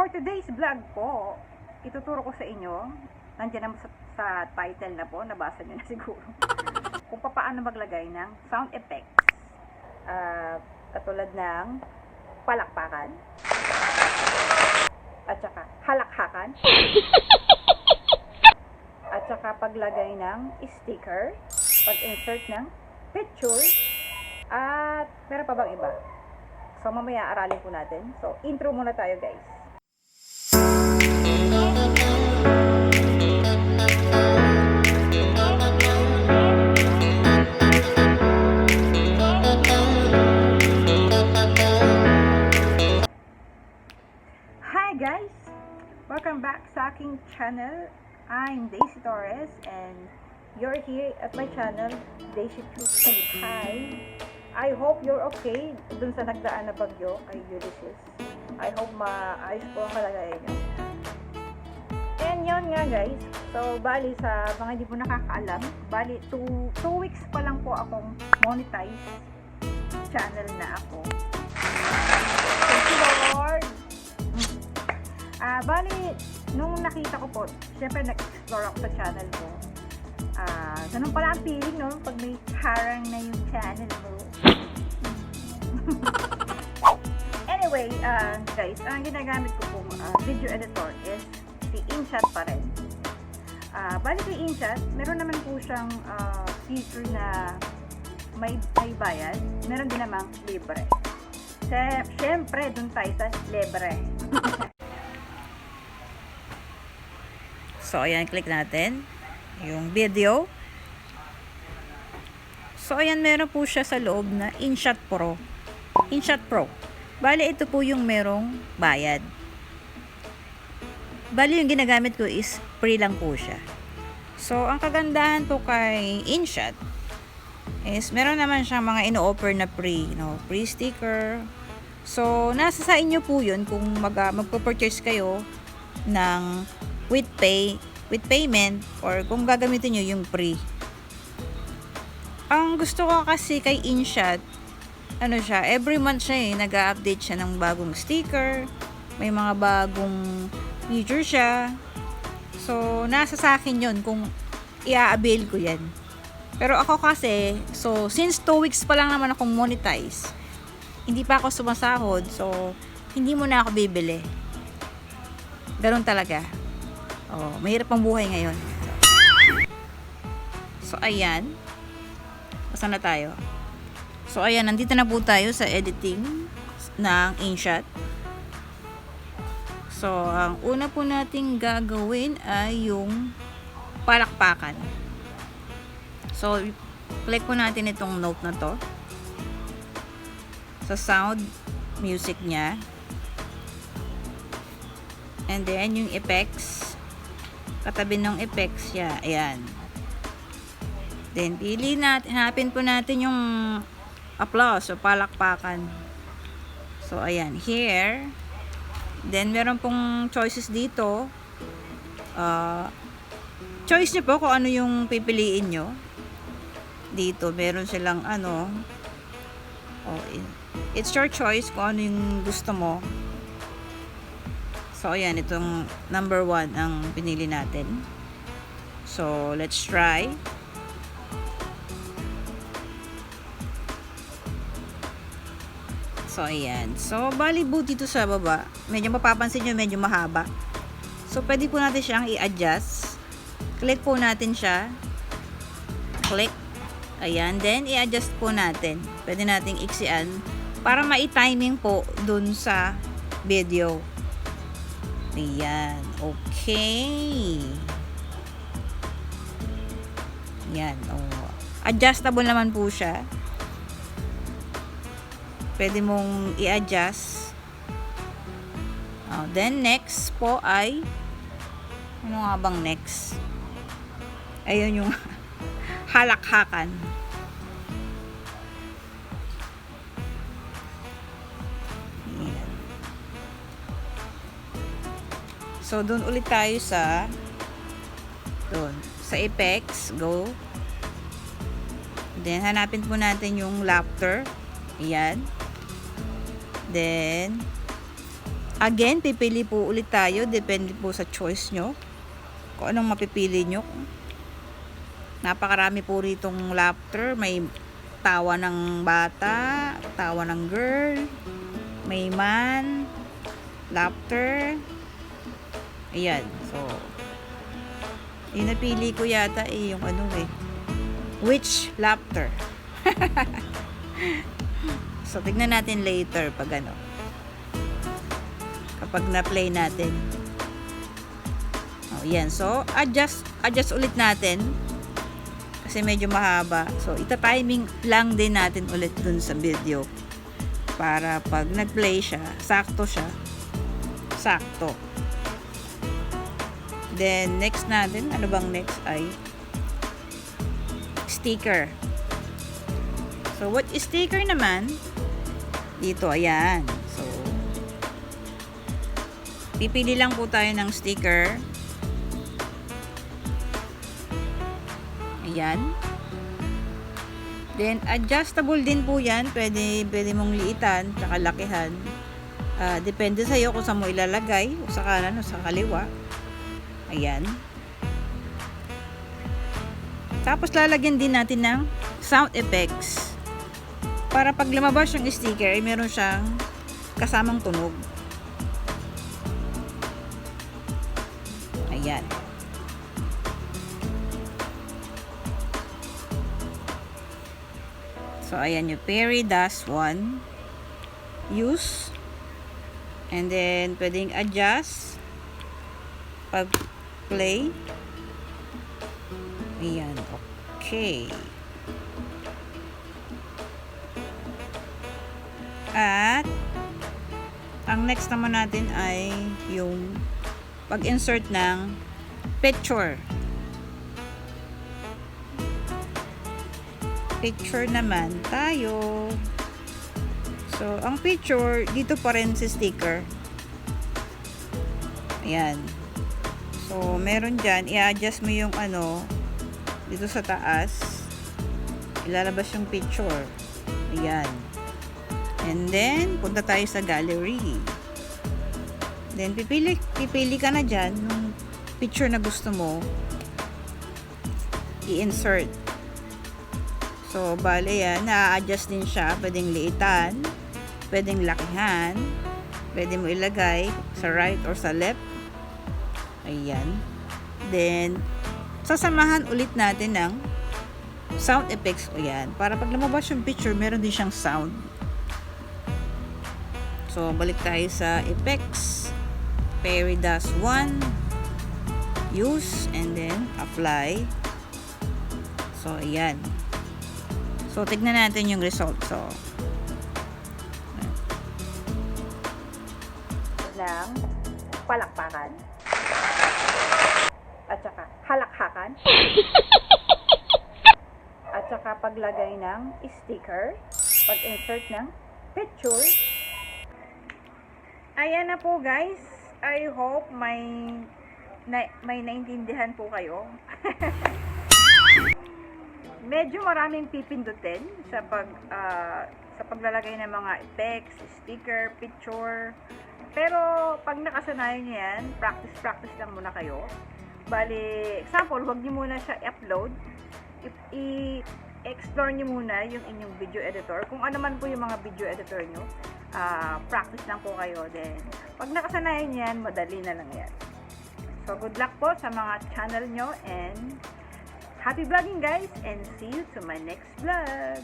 For today's vlog po, ituturo ko sa inyo, nandiyan naman sa title na po, nabasa nyo na siguro, kung paano maglagay ng sound effects. Katulad ng palakpakan, at saka halakhakan, at saka paglagay ng sticker, pag-insert ng picture, at meron pa bang iba? So mamaya aralin po natin. So intro muna tayo, guys. Hi guys! Welcome back sa aking channel. I'm Daisy Torres and you're here at my channel, Daisy KUMUHA. I hope you're okay dun sa nagdaan na bagyo kay Ulysses. I hope maayos po ang kalagayan nyo. And yun nga guys, so bali sa mga hindi po nakakaalam, bali 2 weeks pa lang po akong monetize channel na ako. Thank you Lord! Bali, nung nakita ko po, syempre nag-explore ako sa channel ko. Ganun pala ang feeling, no? Pag may harang na yung channel mo. Anyway, guys, ang ginagamit ko po video editor is si InShot pa rin. Bali kay InShot, meron naman po siyang feature na may bayad. Meron din namang libre. Syempre, dun tayo sa libre. So, ayan, click natin yung video. So, ayan, meron po siya sa loob na InShot Pro. InShot Pro. Bali, ito po yung merong bayad. Bali, yung ginagamit ko is free lang po siya. So, ang kagandahan po kay InShot is meron naman siyang mga ino-offer na free, free sticker. So, nasa sa inyo po yun kung magpo-purchase kayo ng with payment, or kung gagamitin nyo yung free. Ang gusto ko kasi kay InShot, siya, every month siya nag-update siya ng bagong sticker, may mga bagong feature siya. So, nasa sa akin yun kung i-avail ko yan. Pero ako kasi, so, since 2 weeks pa lang naman akong monetize, hindi pa ako sumasahod, so, hindi mo na ako bibili. Ganun talaga. Mahirap ang buhay ngayon. So, ayan. Basta na tayo. So, ayan. Nandito na po tayo sa editing ng InShot. So, ang una po nating gagawin ay yung palakpakan. So, click po natin itong note na to. Sa sound, music niya. And then, yung effects. Katabi ng effects siya. Ayan. Then, hanapin po natin yung applause o palakpakan. So, ayan. Here. Then, meron pong choices dito. Choice nyo po kung ano yung pipiliin nyo. Dito, meron silang it's your choice kung ano yung gusto mo. So, ayan, itong number 1 ang pinili natin. So, let's try. So, ayan. So, bali po dito sa baba, medyo mapapansin nyo, medyo mahaba. So, pwede po natin siyang i-adjust. Click po natin siya. Click. Ayan. Then, i-adjust po natin. Pwede nating iksian para ma-timing po dun sa video. Ayan. Okay. Ayan. Adjustable naman po siya. Pwede mong i-adjust. Then, next po ay ano nga bang next? Ayun yung halakhakan. So, doon ulit tayo sa effects, go. Then, hanapin po natin yung laughter. Ayan. Then, Again, pipili po ulit tayo. Depende po sa choice nyo. Kung anong mapipili nyo. Napakarami po ritong laughter. May tawa ng bata, tawa ng girl, may man, laughter. Ayan. So, yung napili ko yata yung ano witch laughter. So, tignan natin later pag ano. Kapag na-play natin. Oh, yan. So, adjust ulit natin. Kasi medyo mahaba. So, ita-timing lang din natin ulit dun sa video. Para pag nag-play siya, sakto siya. Sakto. Then, next natin, ano bang next ay sticker. So, what is sticker naman? Dito, ayan. So, pipili lang po tayo ng sticker. Ayan. Then, adjustable din po yan. Pwede mong liitan, tsaka lakihan. Depende sa'yo kung saan mo ilalagay. O sa kanan o sa kaliwa. Ayan. Tapos, lalagyan din natin ng sound effects. Para pag lumabas yung sticker, ay meron siyang kasamang tunog. Ayan. So, ayan yung Perry does one. Use. And then, pwedeng adjust. Pag play. Ayan. Okay. At, ang next naman natin ay yung pag-insert ng picture. Picture naman tayo. So, ang picture, dito pa rin si sticker. Ayan. So, meron dyan. I-adjust mo yung ano, dito sa taas. Ilalabas yung picture. Ayan. And then, punta tayo sa gallery. Then, pipili ka na dyan yung picture na gusto mo. I-insert. So, bale yan, na-adjust din siya. Pwedeng liitan, pwedeng lakihan, pwede mo ilagay sa right or sa left. Ayan. Then, sasamahan ulit natin ng sound effects. Ayan. Para pag lumabas yung picture, meron din siyang sound. So, balik tayo sa effects. Perry does one. Use, and then apply. So, ayan. So, tignan natin yung result. So, lang palakpakan at saka halakhakan at saka paglagay ng sticker, pag-insert ng picture. Ayan na po guys. I hope may naintindihan po kayo. Medyo maraming pipindutin sa paglalagay ng mga effects, sticker, picture. Pero pag nakasanayan niyo yan, practice lang muna kayo. Bali, example, wag niyo muna siya i-upload. I-explore niyo muna yung inyong video editor. Kung ano man po yung mga video editor niyo, practice lang po kayo. Then, pag nakasanayan niyo yan, madali na lang yan. So, good luck po sa mga channel nyo and happy vlogging guys, and see you to my next vlog.